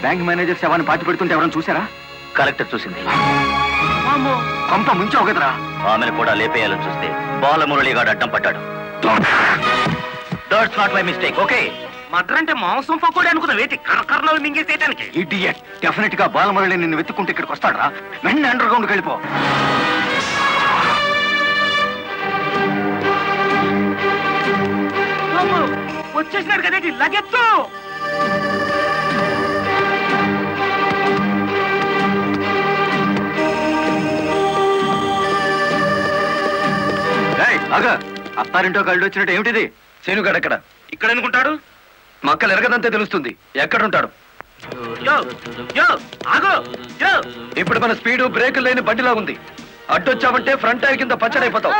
Bank manager శవాన్ని పాతి పెడుతుంటే ఎవరైనా చూసారా? కలెక్టర్ చూసింది. కొంప ముంచావు కదరా. ఆమెను కూడా లేపేయాలని చూస్తే బాలమురళిగాడు అడ్డం పట్టాడు. That's not my mistake. Okay, murder అంటే మాంసం పకోడీ అనుకున్న వేటి కరకరలో మింగేసేయడానికి. ఇడియట్. డెఫినెట్ గా బాలమురళి నిన్ను వెతుక్కుంటే ఇక్కడికి వస్తాడరా. వెంటనే అండర్ గ్రౌండ్కి వెళ్ళిపో. వచ్చేసినాడు కదేంటి, లగెత్తు. అత్తారింటో కళ్ళు వచ్చినట్టు ఏమిటిది? శీనుగాడు ఎక్కడ? ఇక్కడ అనుకుంటాడు. మక్కలు ఎరగదంతే తెలుస్తుంది. ఎక్కడుంటాడు? ఇప్పుడు మన స్పీడు బ్రేకులు లేని బండిలా ఉంది. అడ్డొచ్చామంటే ఫ్రంట్ టైర్ కింద పచ్చడైపోతావు.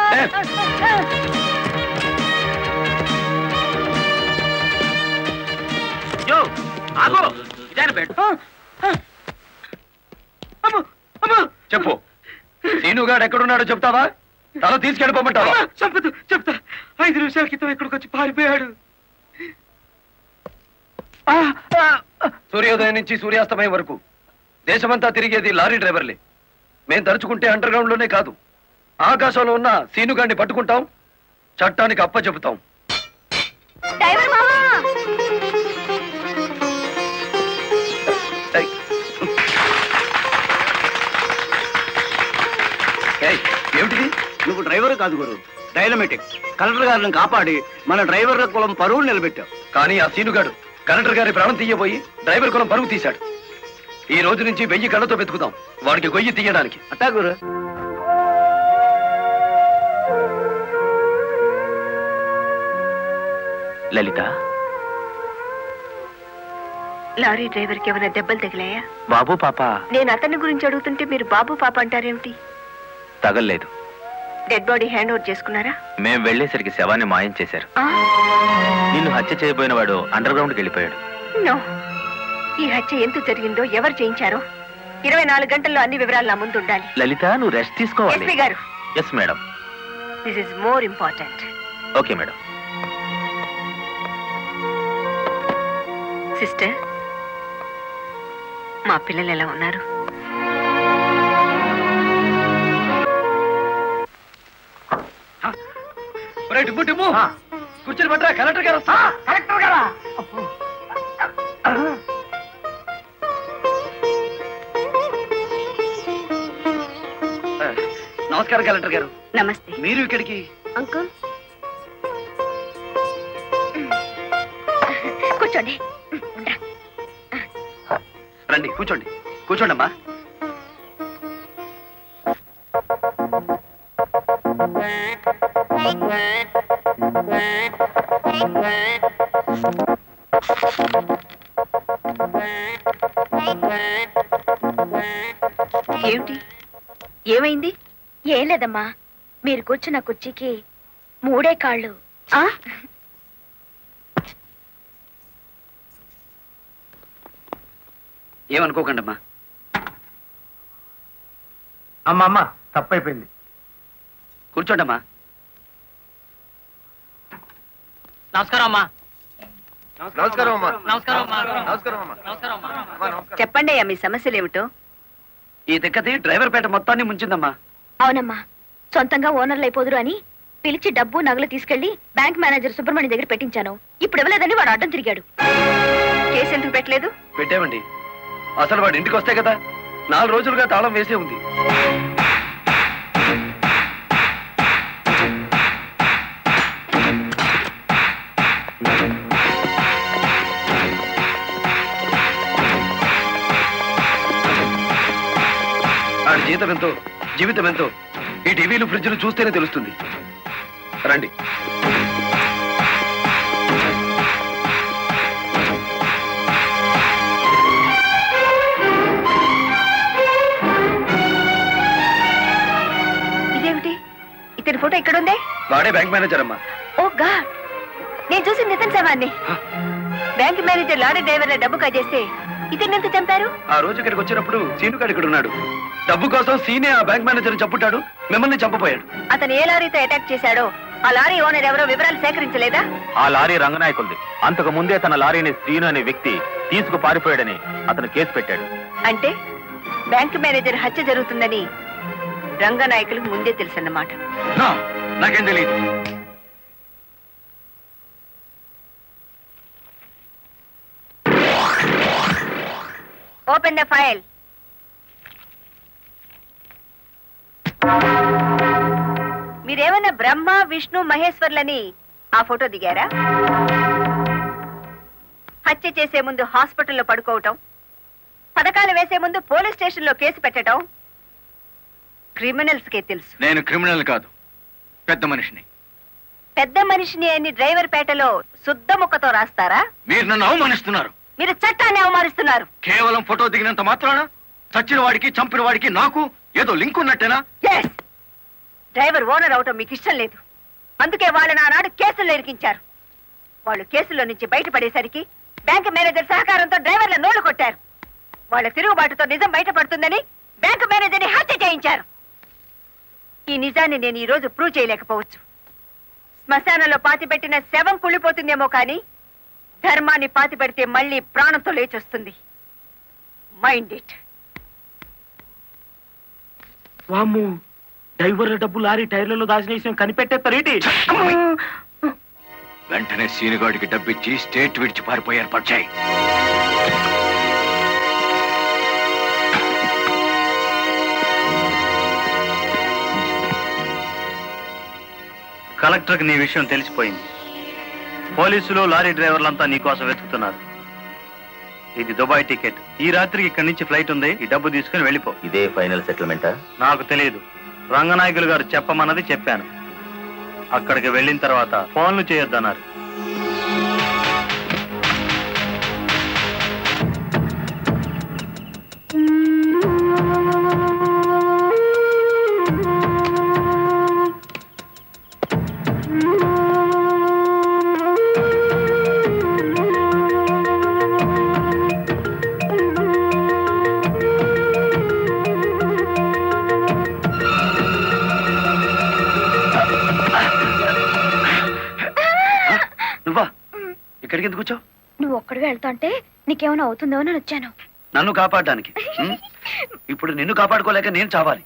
చెప్పు, శీనుగాడు ఎక్కడున్నాడో చెప్తావా? తల తీసుకెళ్ళిపోమంటావా? చెప్తా. 5 నిమిషాల క్రితం ఇక్కడికి వచ్చి పారిపోయాడు. సూర్యోదయం నుంచి సూర్యాస్తమయం వరకు దేశమంతా తిరిగేది లారీ డ్రైవర్లే. మేం తలుచుకుంటే అండర్ గ్రౌండ్ లోనే కాదు, ఆకాశంలో ఉన్న సీనుగాడిని పట్టుకుంటాం, చట్టానికి అప్ప చెబుతాం. ఏమిటిది? నువ్వు డ్రైవర్ కాదు గురు, డైనమెటిక్. కలెక్టర్ గారిని కాపాడి మన డ్రైవర్ల కులం పరువులు నిలబెట్టావు. కానీ ఆ సీనుగాడు కలెక్టర్ గారి ప్రాణం తీయబోయి డ్రైవర్ కులం పరువు తీశాడు. ఈ రోజు నుంచి 1000 కళ్ళతో వెతుకుదాం వాడికి గొయ్యి తీయడానికి. అట్టా గురు. లలిత, లారీ డ్రైవర్ కి ఏమైనా దెబ్బలు తగిలాయా? బాబు పాప. నేను అతని గురించి అడుగుతుంటే మీరు బాబు పాప అంటారేమిటి? తగల్లేదు. డెడ్ బాడీ హ్యాండ్ ఓవర్ చేసుకున్నారా? మేం వెళ్లేసరికి శవాన్ని మాయం చేశారు. నిన్ను హత్య చేయబోయిన వాడు అండర్ గ్రౌండ్కి వెళ్ళిపోయాడు. నో, ఈ హత్య ఎందుకు జరిగిందో, ఎవరు చేయించారో 24 గంటల్లో అన్ని వివరాలు నా ముందు ఉండాలి. లలిత, నువ్వు రెస్ట్ తీసుకోవాలి. ఎస్పీ గారు. Yes madam. This is more important. Okay madam. Sister, మా పిల్లలు ఎలా ఉన్నారు? కూర్చొని పట్టరా, కలెక్టర్ గారు వస్తా. కలెక్టర్ గారా? నమస్కారం కలెక్టర్ గారు. నమస్తే. మీరు ఇక్కడికి? అంకుల్ కూర్చోండి. రండి, కూర్చోండి. కూర్చోండమ్మా. ఏమిటి, ఏమైంది? ఏం లేదమ్మా, మీరు కూర్చున్న కుర్చీకి 3 కాళ్ళు. ఏమనుకోకండమ్మా. అమ్మా తప్పైపోయింది. కూర్చోండమ్మా. నమస్కారం అమ్మా. చెప్పండి అయ్యా, మీ సమస్యలు ఏమిటో. ఈ దిక్కది డ్రైవర్ పేట మొత్తాన్ని ముంచిందమ్మా. అవునమ్మా, సొంతంగా ఓనర్లు అయిపోదురు అని పిలిచి డబ్బు నగలు తీసుకెళ్లి బ్యాంక్ మేనేజర్ సుబ్రహ్మణ్యం దగ్గర పెట్టించాను. ఇప్పుడు ఇవ్వలేదని వాడు అడ్డం తిరిగాడు. కేసు ఎందుకు పెట్టలేదు? పెట్టామండి. అసలు వాడు ఇంటికి వస్తే కదా 4 రోజులుగా తాళం వేసే ఉంది. ఆడి జీతం ఎంతో, జీవితం ఎంతో ఈ టీవీలు, ఫ్రిడ్జ్లు చూస్తేనే తెలుస్తుంది. రండి. ఇదేమిటి, ఇతని ఫోటో ఇక్కడ ఉంది? వాడే బ్యాంక్ మేనేజర్ అమ్మా. ఓ గాడ్, నేను చూసి నితిన్ శవాన్ని. బ్యాంక్ మేనేజర్ లారీ డ్రైవర్ల డబ్బు కాజేస్తే ఇతన్ని ఎంత చంపారు? ఆ రోజు ఇక్కడికి వచ్చినప్పుడు సీనుగాడు ఇక్కడ ఉన్నాడు. డబ్బు కోసం సీనే ఆ బ్యాంక్ మేనేజర్ చంపుతాడు, మిమ్మల్ని చంపపోయాడు. అతను ఏ లారీతో అటాక్ చేశాడో ఆ లారీ ఓనర్ ఎవరో వివరాలు సేకరించలేదా? ఆ లారీ రంగనాయకులది. అంతకు ముందే తన లారీని శ్రీను అనే వ్యక్తి తీసుకు పారిపోయాడని అతను కేసు పెట్టాడు. అంటే బ్యాంక్ మేనేజర్ హత్య జరుగుతుందని రంగనాయకులకు ముందే తెలుసన్నమాట. నాకేం తెలియదు. Open the file. మీరేమన్నా బ్రహ్మ విష్ణు మహేశ్వర్లని ఆ ఫోటో దిగారా? హత్య చేసే ముందు హాస్పిటల్లో పడుకోవటం, పథకాలు వేసే ముందు పోలీస్ స్టేషన్లో కేసు పెట్టడం క్రిమినల్స్ కే తెలుసు. నేను క్రిమినల్ కాదు, పెద్ద మనిషిని. పెద్ద మనిషిని అని డ్రైవర్ పేటలో శుద్ధ ముక్కతో రాస్తారా? మీరు నన్ను అవమానిస్తున్నారు. మీరు చట్టాన్ని అవమానిస్తున్నారు. కేవలం ఫోటో దిగినంత మాత్రాన చచ్చిన వాడికి చంపిన వాడికి నాకు ఏదో లింక్ ఉన్నట్టేనా? Yes! డ్రైవర్ ఓనర్ అవటం మీకు ఇష్టం లేదు. అందుకే వాళ్ళని ఆనాడు కేసుల్లో ఇరికించారు. వాళ్ళు కేసుల్లో నుంచి బయటపడేసరికి బ్యాంక్ మేనేజర్ సహకారంతో డ్రైవర్ల నోళ్లు కొట్టారు. వాళ్ళ తిరుగుబాటుతో నిజం బయటపడుతుందని బ్యాంక్ మేనేజర్ని హత్య చేయించారు. ఈ నిజాన్ని నేను ఈ రోజు ప్రూవ్ చేయలేకపోవచ్చు. శ్మశానంలో పాతిపెట్టిన శవం కుళ్ళిపోతుందేమో కానీ ధర్మాన్ని పాతిపెడితే మళ్ళీ ప్రాణంతో లేచొస్తుంది. Mind it. వామ్ము, డ్రైవర్ల డబ్బు లారీ టైర్లలో దాచిన విషయం కనిపెట్టేస్తారేంటి? వెంటనే సీనుగాడికి డబ్బిచ్చి స్టేట్ విడిచి పారిపోయి ఏర్పాటు చేయి. కలెక్టర్కి నీ విషయం తెలిసిపోయింది. పోలీసులు లారీ డ్రైవర్లంతా నీ కోసం వెతుకుతున్నారు. ఇది దుబాయ్ టికెట్. ఈ రాత్రికి ఇక్కడి నుంచి ఫ్లైట్ ఉంది. ఈ డబ్బు తీసుకుని వెళ్ళిపో. ఇదే ఫైనల్ సెటిల్మెంటా? నాకు తెలియదు. రంగనాయకులు గారు చెప్పమన్నది చెప్పాను. అక్కడికి వెళ్ళిన తర్వాత ఫోన్లు చేయొద్దన్నారు. నువ్వా ఇక్కడికి ఎందుకు వచ్చావు? నువ్వు ఒక్కడిగా వెళ్తాంటే నీకేమైనా అవుతుందో అని వచ్చాను. నన్ను కాపాడడానికి. ఇప్పుడు నిన్ను కాపాడుకోలేక నేను చావాలి.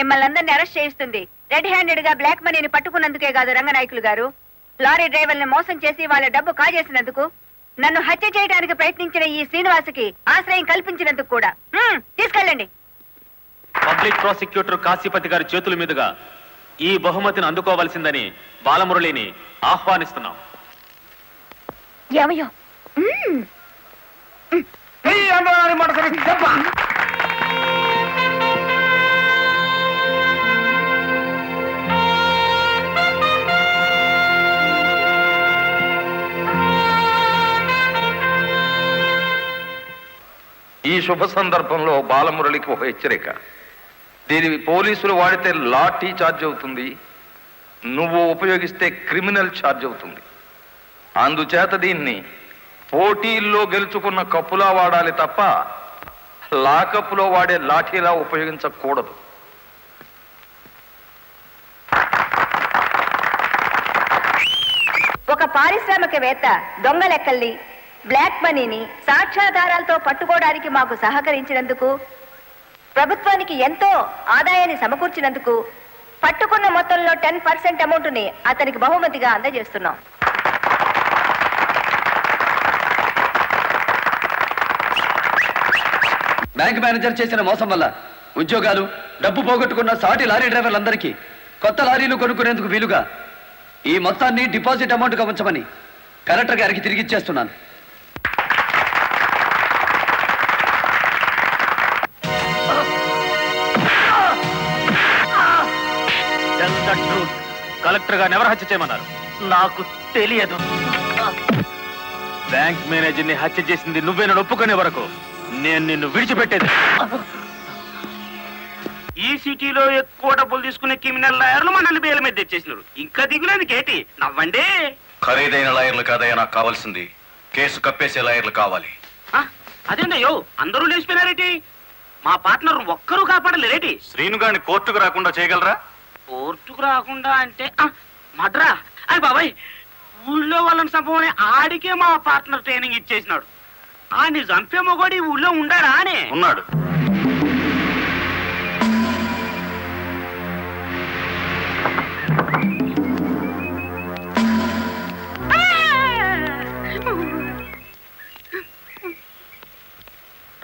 మిమ్మల్ని అందరినీ అరెస్ట్ చేయిస్తుంది రెడ్ హ్యాండెడ్ గా బ్లాక్ మనీని పట్టుకున్నందుకే కాదు రంగనాయకులు గారు, లారీ డ్రైవర్ని మోసం చేసి వాళ్ళ డబ్బు కాజేసినందుకు, నన్ను హత్య చేయడానికి ప్రయత్నించిన ఈ శ్రీనివాసుకి ఆశ్రయం కల్పించినందుకు కూడా. తీసుకెళ్ళండి. పబ్లిక్ ప్రాసిక్యూటర్ కాశీపతి గారి చేతుల మీదుగా ఈ బహుమతిని అందుకోవాల్సిందని బాలమురళిని ఆహ్వానిస్తున్నాం. ఏమయ్యో? ఈ శుభ సందర్భంలో బాలమురళికి ఒక హెచ్చరిక. దీని పోలీసులు వాడితే లాఠీ ఛార్జ్ అవుతుంది, నువ్వు ఉపయోగిస్తే క్రిమినల్ ఛార్జ్ అవుతుంది. అందుచేత దీన్ని పోటీల్లో గెలుచుకున్న కప్పులా వాడాలి తప్ప లాకప్పులో వాడే లాఠీలా ఉపయోగించకూడదు. ఒక పారిశ్రామికవేత్త దొంగ లెక్కల్ని, బ్లాక్ మనీని సాక్ష్యాధారాలతో పట్టుకోవడానికి మాకు సహకరించినందుకు, ప్రభుత్వానికి ఎంతో ఆదాయాన్ని సమకూర్చినందుకు పట్టుకున్న మొత్తంలో 10% అమౌంట్ని అతనికి బహుమతిగా అందజేస్తున్నాం. బ్యాంక్ మేనేజర్ చేసిన మోసం వల్ల ఉద్యోగాలు, డబ్బు పోగొట్టుకున్న సాటి లారీ డ్రైవర్లందరికీ కొత్త లారీలు కొనుక్కునేందుకు వీలుగా ఈ మొత్తాన్ని డిపాజిట్ అమౌంట్గా ఉంచమని కలెక్టర్ గారికి తిరిగిచ్చేస్తున్నాను. కలెక్టర్ గారిని ఎవరు హత్య చేయమన్నారు? నాకు తెలియదు. బ్యాంక్ మేనేజర్ ని హత్య చేసింది నువ్వేనని ఒప్పుకునే వరకు నేను నిన్ను విడిచిపెట్టేది. ఈ సిటీలో ఎక్కువ డబ్బులు తీసుకునే క్రిమినల్ లాయర్లు మనల్ని బేల మీద తెచ్చేసినారు. ఇంకా దిగులేదు కేటి, నవ్వండి. ఖరీదైన లాయర్లు కాదయ్యా నాకు కావాల్సింది, కేసు కప్పేసే లాయర్లు కావాలి. అదేందయ్యో అందరూ లేచిపోయినారేటి? మా పార్ట్నర్ ఒక్కరూ కాపాడలేరేటి? శ్రీను గారిని కోర్టుకు రాకుండా చేయగలరా? కోర్టుకు రాకుండా అంటే మడ్రా. అయ్యి బాబాయ్, ఊళ్ళో వాళ్ళని చంపమని ఆడికే మా పార్ట్నర్ ట్రైనింగ్ ఇచ్చేసినాడు. ఆని చంపే మొగోడి ఊళ్ళో ఉండాడా అని? ఉన్నాడు.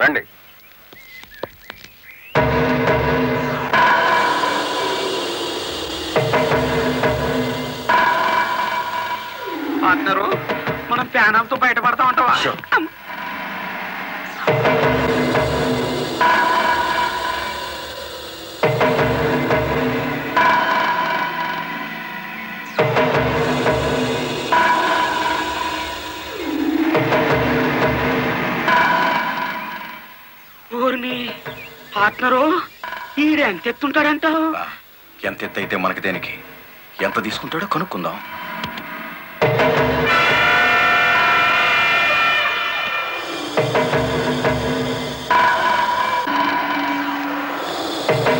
రండి. పార్ట్నరు, మనం ప్యానంతో బయటపడతా ఉంటావా? ఊర్ని పార్ట్నరు, ఈడెంత ఎత్తుంటాడంటావు? ఎంత ఎత్తు అయితే మనకి దేనికి, ఎంత తీసుకుంటాడో కనుక్కుందాం.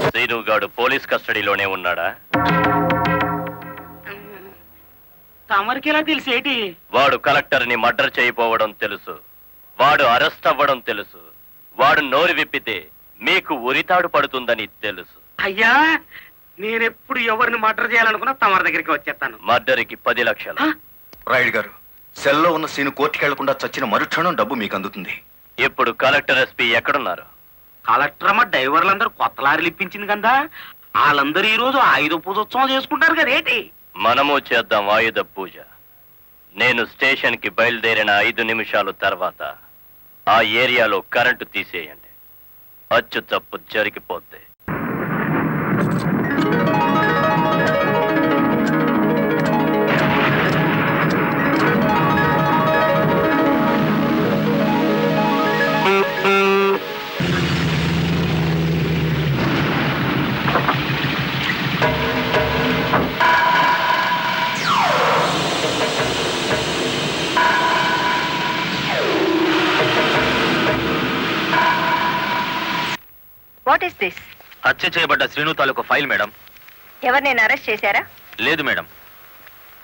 శ్రీనుగాడు పోలీస్ కస్టడీలోనే ఉన్నాడా? తమరికి ఎలా తెలిసేటి? వాడు కలెక్టర్ ని మర్డర్ చేయపోవడం తెలుసు, వాడు అరెస్ట్ అవ్వడం తెలుసు, వాడు నోరు విప్పితే మీకు ఉరితాడు పడుతుందని తెలుసు. అయ్యా, నేనెప్పుడు ఎవరిని మర్డర్ చేయాలనుకున్నా తమరి దగ్గరికి వచ్చేస్తాను. మర్డర్కి 10 లక్షలు. రాయుడు గారు, సెల్లో ఉన్న సీను కోర్టుకి వెళ్లకుండా చచ్చిన మరుక్షణం డబ్బు మీకు అందుతుంది. ఇప్పుడు కలెక్టర్ ఎస్పీ ఎక్కడున్నారు? కలెక్టర్ అమ్మ డ్రైవర్లందరూ కొత్త లారీలు ఇప్పించింది కదా, వాళ్ళందరూ ఈ రోజు ఆయుధ పూజోత్సవం చేసుకుంటారు కదా ఏంటి? మనము చేద్దాం ఆయుధ పూజ. నేను స్టేషన్ కి బయలుదేరిన 5 నిమిషాలు తర్వాత ఆ ఏరియాలో కరెంటు తీసేయండి. అచ్చు తప్పు జరిగిపోద్ది. What is this? హత్య చేయబడ్డ శ్రీను తాలూకు ఫైల్ మేడం. ఎవరినైనా అరెస్ట్ చేశారా? లేదు మేడం.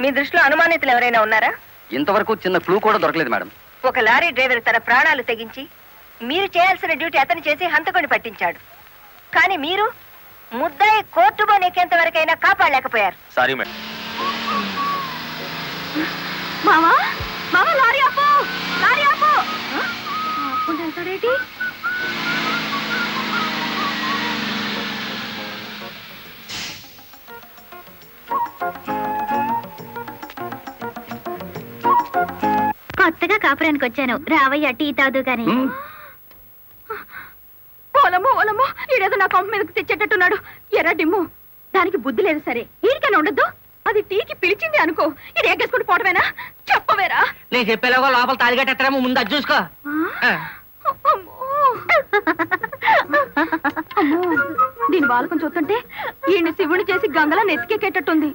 మీ దృష్టిలో అనుమానితులు ఎవరైనా ఉన్నారా? ఇంతవరకు చిన్న క్లూ కూడా దొరకలేదు మేడం. ఒక లారీ డ్రైవర్ తన ప్రాణాలు తెగించి మీరు చేయాల్సిన డ్యూటీ అతను చేసి హంతకుని పట్టించాడు. కానీ మీరు ముద్దాయి కోర్టు బోనెక్కేంత వరకైనా కాపాడలేకపోయారు. Sorry madam. మామా మామా లారీ ఆపు, లారీ ఆపు. ఆపుకుంటాడేంటి? కొత్తగా కాపురానికి వచ్చాను, రావయ్య టీ తాదు గాని. ఓలమ్మో ఓలమ్మో, ఈడేదో నా కొంప మీదకి తెచ్చేటట్టున్నాడు. ఎర్ర డిమ్ము, దానికి బుద్ధి లేదు సరే, ఈడికైనా ఉండద్దు. అది టీకి పిలిచింది అనుకో, ఇది ఎగ్గేసుకుంటూ పోవటమేనా? చెప్పవేరా? నేను చెప్పేలాగో లోపల తాలిగట్టేమో ముందు అది చూసుకో. దీని బాలకం చూస్తుంటే ఈయన్ని శివుని చేసి గంగలా నెత్తికెక్కేటట్టుంది.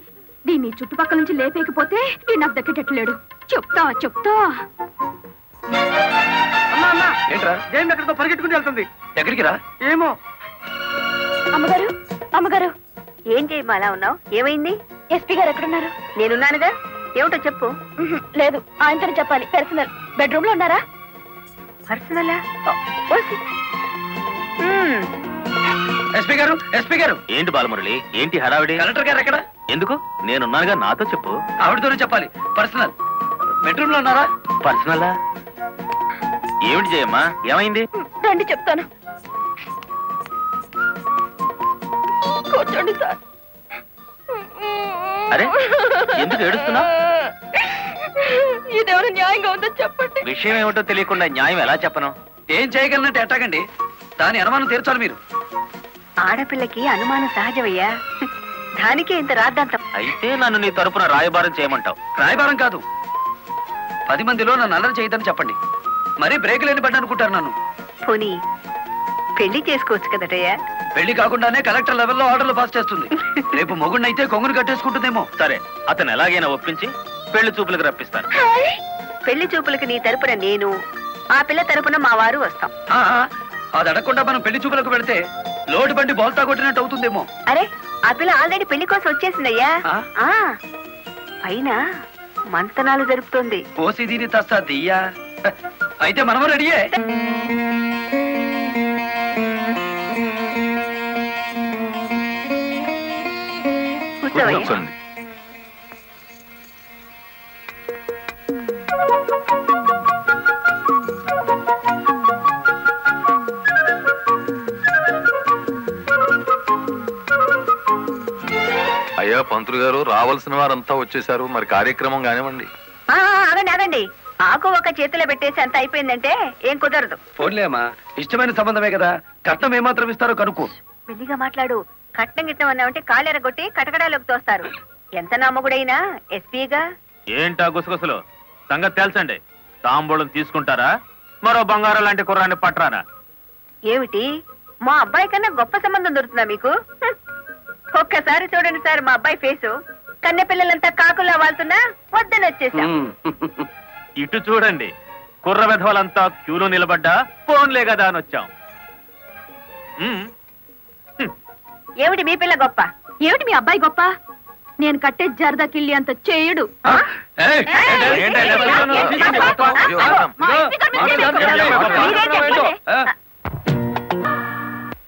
దీన్ని చుట్టుపక్కల నుంచి లేపేకపోతే ఈ నాకు దక్కేటట్లేడు. చెప్తా చెప్తా. ఏంట్రా? ఏం ఎక్కడితో పరిగెట్టుకుని వెళ్తుంది? ఎక్కడికి రా? ఏమో. అమ్మగారు అమ్మగారు, ఏం చేయమా అలా ఉన్నావు? ఏమైంది? ఎస్పీ గారు ఎక్కడున్నారు? నేనున్నానుగా, ఏమిటో చెప్పు. లేదు, ఆయనతో చెప్పాలి. పర్సనల్. బెడ్రూమ్ లో ఉన్నారా? పర్సనలా? ఎస్పీ గారు, ఎస్పీ గారు. ఏంటి బాలమురళి, ఏంటి హడావిడి? కలెక్టర్ గారు ఎక్కడ? ఎందుకు? నేనున్నానుగా, నాతో చెప్పు. ఆవిడతోనే చెప్పాలి. పర్సనల్. బెడ్రూమ్ లో ఉన్నారా? పర్సనలా? ఏమిటి జయమ్మా, ఏమైంది? రండి చెప్తాను. కూర్చోండి సార్. అరే, ఎందుకు ఏడుస్తున్నావ్? ఇదేమైనా న్యాయంగా ఉందో చెప్పండి. విషయం ఏమిటో తెలియకుండా న్యాయం ఎలా చెప్పను? ఏం చేయగలనంటే ఎట్టాగండి? దాని అనుమానం తీర్చాలి మీరు. ఆడపిల్లకి అనుమానం సహజమయ్యా, దానికే ఇంత రాద్దాంతం. అయితే నన్ను నీ తరపున రాయబారం చేయమంటావు? రాయబారం కాదు, 10 మందిలో నన్ను అల్లరి చేయదని చెప్పండి. మరీ బ్రేక్ లేని పడ్డ అనుకుంటారు నన్ను. పోనీ పెళ్లి చేసుకోవచ్చు కదటయ్యా. పెళ్లి కాకుండానే కలెక్టర్ లెవెల్లో ఆర్డర్లు పాస్ చేస్తుంది. రేపు మొగుడినైతే కొంగును కట్టేసుకుంటుందేమో. సరే, అతను ఎలాగైనా ఒప్పించి పెళ్లి చూపులకు రప్పిస్తాను. పెళ్లి చూపులకి నీ తరపున నేను, ఆ పిల్ల తరపున మా వారు వస్తాం. అది అడగకుండా మనం పెళ్లి చూపులకు పెడితే లోటు బండి బోల్తా కొట్టినట్టు అవుతుందేమో. అరే, ఆ పిల్ల ఆల్రెడీ పెళ్లి కోసం వచ్చేసిందయ్యా. ఆ? పైన మంతనాలు జరుపుతోంది. పోసి దీని తస్తా దియ్యా. అయితే మనము రెడీయే. కూర్చోవయ్యా. కూర్చోండి. అయ్యా పంతులు గారు, రావాల్సిన వారంతా వచ్చేసారు. మరి కార్యక్రమం కానివ్వండి. ఆగండి ఆగండి, ఆకు ఒక చేతిలో పెట్టేసి అంత అయిపోయిందంటే ఏం కుదరదు. ఫోన్లే అమ్మా, ఇష్టమైన సంబంధమే కదా. కట్నం ఏమాత్రం ఇస్తారో కనుక్కో. మెల్లిగా మాట్లాడు. కట్నం గిట్నం అన్నామంటే కాళ్ళెరగొట్టి కటకడాలోకి తోస్తారు. ఎంత నమ్మగుడైనా ఎస్పీగా. ఏంటా గుసగుసలు? సంగతి తేల్చండి. తాంబూలం తీసుకుంటారా, మరో బంగారం లాంటి కుర్రాన్ని పట్టరానా? ఏమిటి, మా అబ్బాయి కన్నా గొప్ప సంబంధం దొరుకుతుందా మీకు? ఒక్కసారి చూడండి సార్ మా అబ్బాయి ఫేసు. కన్నె పిల్లలంతా కాకులా వాళ్తున్నా వద్దని వచ్చేసా. ఇటు చూడండి, కుర్ర విధవలంతా క్యూలో నిలబడ్డా ఫోన్లే కదా అని వచ్చాం. ఏమిటి మీ పిల్ల గొప్ప? ఏమిటి మీ అబ్బాయి గొప్ప? నేను కట్టే జరదా కిళ్ళి అంత చేయడు. ఏయ్, ఏయ్, ఏంటి? ఏయ్, ఏంటి? ఏయ్, ఏంటి? ఏయ్, ఏంటి? ఏయ్, ఏంటి? మా ఇంటి